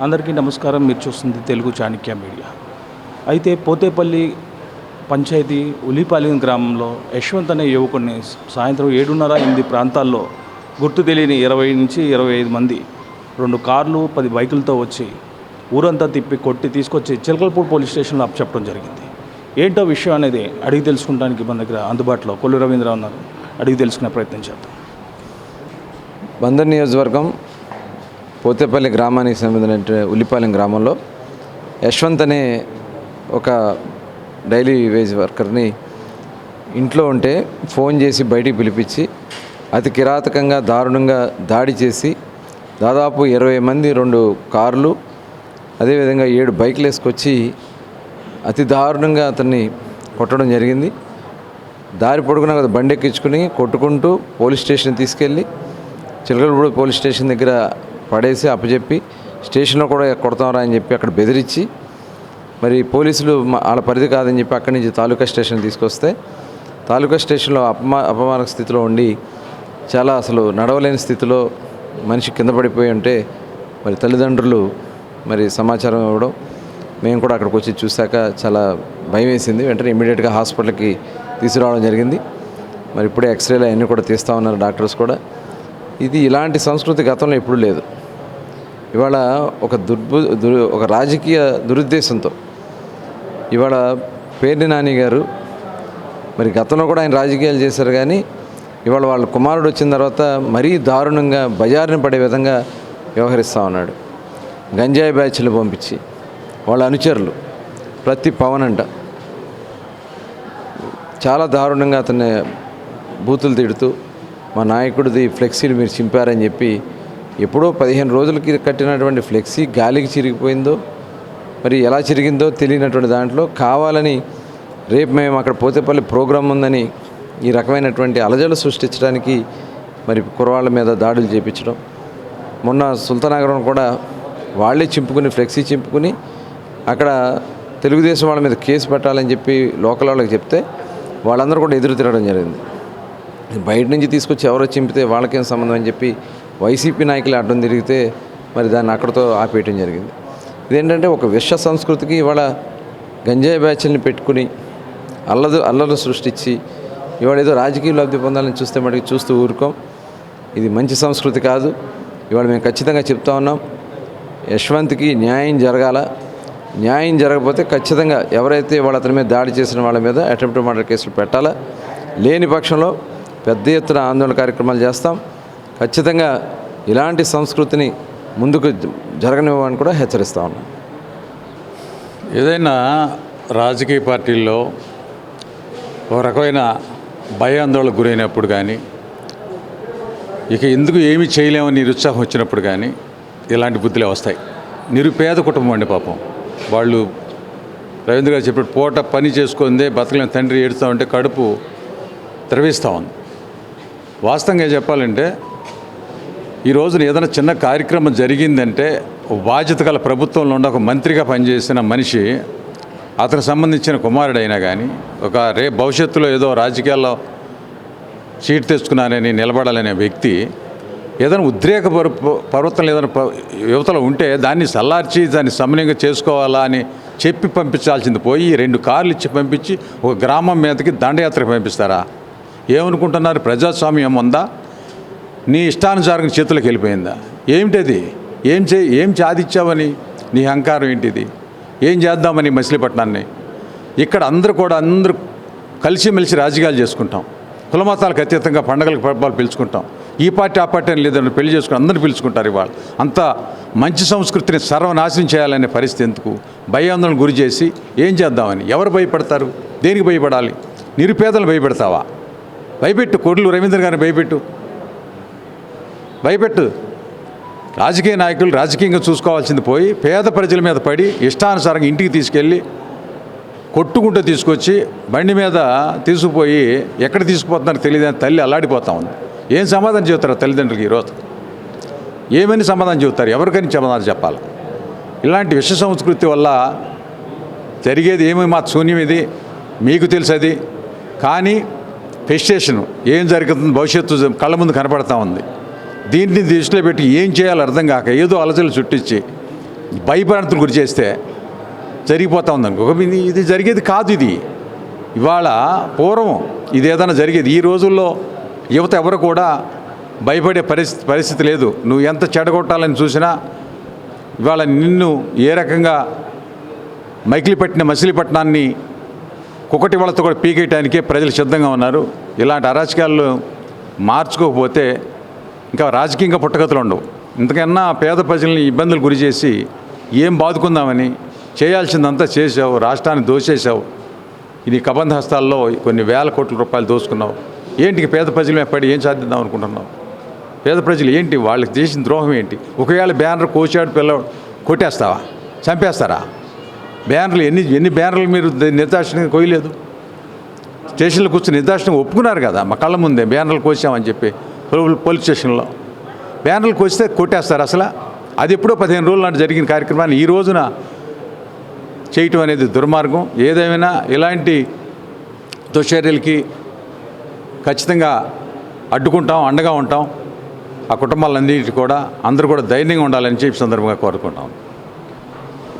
అందరికీ నమస్కారం. మీరు చూస్తుంది తెలుగు చాణక్య మీడియా. అయితే పోతేపల్లి పంచాయతీ ఉలిపాలెం గ్రామంలో యశ్వంత్ అనే యువకుడిని సాయంత్రం 7:30-8 ప్రాంతాల్లో గుర్తు తెలియని 20 నుంచి 25 మంది 2 కార్లు 10 బైకులతో వచ్చి ఊరంతా తిప్పి కొట్టి తీసుకొచ్చి చిలకలపూడి పోలీస్ స్టేషన్లో అప్పచెప్పడం జరిగింది. ఏంటో విషయం అనేది అడిగి తెలుసుకోవడానికి మన దగ్గర అందుబాటులో కొల్లు రవీంద్ర ఉన్నారు. అడిగి తెలుసుకునే ప్రయత్నం చేద్దాం. బందర్ నియోజకవర్గం పోతేపల్లి గ్రామానికి సంబంధించిన ఉల్లిపాలెం గ్రామంలో యశ్వంత్ అనే ఒక డైలీ వేజ్ వర్కర్ని ఇంట్లో ఉంటే ఫోన్ చేసి బయటికి పిలిపించి అతి కిరాతకంగా దారుణంగా దాడి చేసి దాదాపు 20 మంది 2 కార్లు అదేవిధంగా 7 బైకులు వేసుకొచ్చి అతి దారుణంగా అతన్ని కొట్టడం జరిగింది. దారి పొడుగున బండి ఎక్కించుకుని కొట్టుకుంటూ పోలీస్ స్టేషన్ తీసుకెళ్ళి చిలకలపూడి పోలీస్ స్టేషన్ దగ్గర పడేసి అప్పచెప్పి స్టేషన్లో కూడా కొడతామరా అని చెప్పి అక్కడ బెదిరించి మరి పోలీసులు వాళ్ళ పరిధి కాదని చెప్పి అక్కడి నుంచి తాలూకా స్టేషన్ తీసుకొస్తే తాలూకా స్టేషన్లో అపమానక స్థితిలో ఉండి చాలా అసలు నడవలేని స్థితిలో మనిషి కింద పడిపోయి ఉంటే మరి తల్లిదండ్రులు మరి సమాచారం ఇవ్వడం మేము కూడా అక్కడికి వచ్చి చూశాక చాలా భయం వేసింది. వెంటనే ఇమ్మీడియట్గా హాస్పిటల్కి తీసుకురావడం జరిగింది. మరి ఇప్పుడే ఎక్స్రేలు అవన్నీ కూడా తీస్తూ ఉన్నారు డాక్టర్స్ కూడా. ఇది ఇలాంటి సంస్కృతి గతంలో ఎప్పుడూ లేదు. ఇవాళ ఒక రాజకీయ దురుద్దేశంతో ఇవాళ పేర్ని నాని గారు మరి గతంలో కూడా ఆయన రాజకీయాలు చేశారు, కానీ ఇవాళ వాళ్ళ కుమారుడు వచ్చిన తర్వాత మరీ దారుణంగా బజారుని పడే విధంగా వ్యవహరిస్తూ ఉన్నాడు. గంజాయి బ్యాచ్లు పంపించి వాళ్ళ అనుచరులు ప్రతి పవన్ అంట చాలా దారుణంగా అతన్ని బూతులు తిడుతూ మా నాయకుడిది ఫ్లెక్సీలు మీరు చింపారని చెప్పి ఎప్పుడో 15 రోజులకి కట్టినటువంటి ఫ్లెక్సీ గాలికి చిరిగిపోయిందో మరి ఎలా చిరిగిందో తెలియనటువంటి దాంట్లో కావాలని రేపు మేము అక్కడ పోతేపల్లి ప్రోగ్రాం ఉందని ఈ రకమైనటువంటి అలజడులు సృష్టించడానికి మరి కుర్రవాళ్ళ మీద దాడులు చేయించడం. మొన్న సుల్తానగరం కూడా వాళ్ళే చింపుకుని ఫ్లెక్సీ చింపుకుని అక్కడ తెలుగుదేశం వాళ్ళ మీద కేసు పెట్టాలని చెప్పి లోకల్ వాళ్ళకి చెప్తే వాళ్ళందరూ కూడా ఎదురు తిరగడం జరిగింది. బయట నుంచి తీసుకొచ్చి ఎవరో చింపితే వాళ్ళకేం సంబంధం అని చెప్పి వైసీపీ నాయకులు అడ్డం తిరిగితే మరి దాన్ని అక్కడితో ఆపేయటం జరిగింది. ఇదేంటంటే ఒక విశ్వ సంస్కృతికి ఇవాళ గంజాయి బ్యాచ్ల్ని పెట్టుకుని అల్లర్లు సృష్టించి ఇవాళ ఏదో రాజకీయ లబ్ధి పొందాలని చూస్తే మటుకు చూస్తూ ఊరుకోం. ఇది మంచి సంస్కృతి కాదు. ఇవాళ మేము ఖచ్చితంగా చెప్తా ఉన్నాం, యశ్వంత్కి న్యాయం జరగాల. న్యాయం జరగకపోతే ఖచ్చితంగా ఎవరైతే వాళ్ళ అతని మీద దాడి చేసిన వాళ్ళ మీద అటెంప్ట్ మర్డర్ కేసులు పెట్టాలా. లేని పక్షంలో పెద్ద ఎత్తున ఆందోళన కార్యక్రమాలు చేస్తాం. ఖచ్చితంగా ఇలాంటి సంస్కృతిని ముందుకు జరగనివ్వని కూడా హెచ్చరిస్తూ ఉన్నాం. ఏదైనా రాజకీయ పార్టీల్లో ఒక రకమైన భయాందోళనకు గురైనప్పుడు కానీ ఇక ఎందుకు ఏమీ చేయలేమని నిరుత్సాహం వచ్చినప్పుడు కానీ ఇలాంటి బుద్ధులే వస్తాయి. నిరుపేద కుటుంబం అండి పాపం. వాళ్ళు రవీంద్ర గారు చెప్పాడు, పూట పని చేసుకుందే బతకలేని తండ్రి ఏడుస్తూ ఉంటే కడుపు ద్రవిస్తూ ఉంది. వాస్తవంగా చెప్పాలంటే ఈ రోజున ఏదైనా చిన్న కార్యక్రమం జరిగిందంటే బాధ్యత గల ప్రభుత్వంలో ఉండే ఒక మంత్రిగా పనిచేసిన మనిషి, అతనికి సంబంధించిన కుమారుడైనా కానీ ఒక భవిష్యత్తులో ఏదో రాజకీయాల్లో సీట్ తెచ్చుకున్నానని నిలబడాలనే వ్యక్తి ఏదైనా ఉద్రేక పర్వతం ఏదైనా యువతలో ఉంటే దాన్ని సల్లార్చి దాన్ని సమన్వయంగా చేసుకోవాలా అని చెప్పి పంపించాల్సింది పోయి 2 కార్లు ఇచ్చి పంపించి ఒక గ్రామం మీదకి దండయాత్ర పంపిస్తారా? ఏమనుకుంటున్నారు? ప్రజాస్వామ్యం ఉందా? నీ ఇష్టానుసారంగా చేతులకు వెళ్ళిపోయిందా? ఏమిటది? ఏం సాధించావని నీ అహంకారం ఏంటిది? ఏం చేద్దామని మచిలీపట్నాన్ని? ఇక్కడ అందరూ కలిసిమెలిసి రాజకీయాలు చేసుకుంటాం. కులమతాలకు అతీతంగా పండగలకు పర్వాలు పిలుచుకుంటాం. ఈ పార్టీ ఆ పార్టీ అని లేదని పెళ్లి చేసుకుని అందరూ పిలుచుకుంటారు. ఇవాళ అంత మంచి సంస్కృతిని సర్వనాశనం చేయాలనే పరిస్థితి ఎందుకు? భయాందోళన గురి చేసి ఏం చేద్దామని ఎవరు భయపడతారు? దేనికి భయపడాలి? నిరుపేదలు భయపెడతావా? భయపెట్టు. కొల్లు రవీంద్ర గారిని భయపెట్టు. రాజకీయ నాయకులు రాజకీయంగా చూసుకోవాల్సింది పోయి పేద ప్రజల మీద పడి ఇష్టానుసారంగా ఇంటికి తీసుకెళ్ళి కొట్టుకుంటూ తీసుకొచ్చి బండి మీద తీసుకుపోయి ఎక్కడ తీసుకుపోతున్నారో తెలియదని తల్లి అల్లాడిపోతా ఉంది. ఏం సమాధానం చెబుతారు తల్లిదండ్రులకి? ఈరోజు ఏమని సమాధానం చెబుతారు? ఎవరికైనా సమాధానం చెప్పాలి. ఇలాంటి విష సంస్కృతి వల్ల జరిగేది ఏమి మా శూన్యం. ఇది మీకు తెలుసు. అది కానీ ఫెస్టేషను ఏం జరుగుతుంది భవిష్యత్తు కళ్ళ ముందు కనపడతా ఉంది. దీన్ని దృష్టిలో పెట్టి ఏం చేయాలో అర్థం కాక ఏదో అలసలు చుట్టించి భయభ్రాంతులు గురి చేస్తే జరిగిపోతా ఉందనుకో. ఇది జరిగేది కాదు. ఇది ఇవాళ పూర్వం ఇది ఏదైనా జరిగేది. ఈ రోజుల్లో యువత ఎవరు కూడా భయపడే పరిస్థితి లేదు. నువ్వు ఎంత చెడగొట్టాలని చూసినా ఇవాళ నిన్ను ఏ రకంగా మచిలీపట్నాన్ని కుకటి వాళ్ళతో కూడా పీకేయటానికే ప్రజలు సిద్ధంగా ఉన్నారు. ఇలాంటి అరాచకాలు మార్చుకోకపోతే ఇంకా రాజకీయంగా పుట్టగతులు ఉండవు. ఇంతకన్నా పేద ప్రజల్ని ఇబ్బందులు గురి చేసి ఏం బాదుకుందామని చేయాల్సిందంతా చేసావు, రాష్ట్రాన్ని దోచేసావు. ఇది కబంధ హస్తాల్లో కొన్ని వేల కోట్ల రూపాయలు దోచుకున్నావు. ఏంటికి పేద ప్రజల మీద పడి ఏం సాధిద్దాం అనుకుంటున్నావు? పేద ప్రజలు ఏంటి, వాళ్ళకి చేసిన ద్రోహం ఏంటి? ఒకవేళ బ్యానర్ కోచాడు పిల్లవాడు కొట్టేస్తావా, చంపేస్తారా? బ్యానర్లు ఎన్ని బ్యానర్లు మీరు నిర్దాక్షిణ్యంగా కోయలేదు? స్టేషన్లో కూర్చొని నిర్దాక్షిణ్యంగా ఒప్పుకున్నారు కదా మా కళ్ళ ముందే బ్యానర్లు కోసామని చెప్పి. పోలీస్ స్టేషన్లో బ్యానర్లు కోస్తే కొట్టేస్తారు. అసలు అది ఎప్పుడో 15 రోజుల నాటి జరిగిన కార్యక్రమాన్ని ఈ రోజున చేయటం అనేది దుర్మార్గం. ఏదేమైనా ఇలాంటి దుశ్చర్యలకి ఖచ్చితంగా అడ్డుకుంటాం, అండగా ఉంటాం. ఆ కుటుంబాలన్నిటి కూడా అందరూ కూడా ధైర్యంగా ఉండాలని చెప్పి సందర్భంగా కోరుకుంటాం.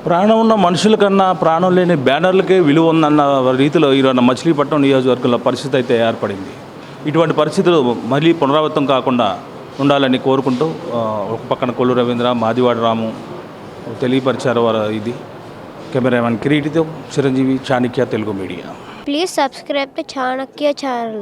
ప్రాణం ఉన్న మనుషుల కన్నా ప్రాణం లేని బ్యానర్లకే విలువ ఉందన్న రీతిలో ఈరోజు మచిలీపట్నం నియోజకవర్గంలో పరిస్థితి అయితే ఏర్పడింది. ఇటువంటి పరిస్థితులు మళ్ళీ పునరావృతం కాకుండా ఉండాలని కోరుకుంటూ ఒక పక్కన కొల్లు రవీంద్ర, మాదివాడ రాము తెలియపరిచారు వారు. ఇది కెమెరామెన్ కిరీటితో Chiranjeevi, Chanakya Telugu media. Please subscribe to Chanakya channel.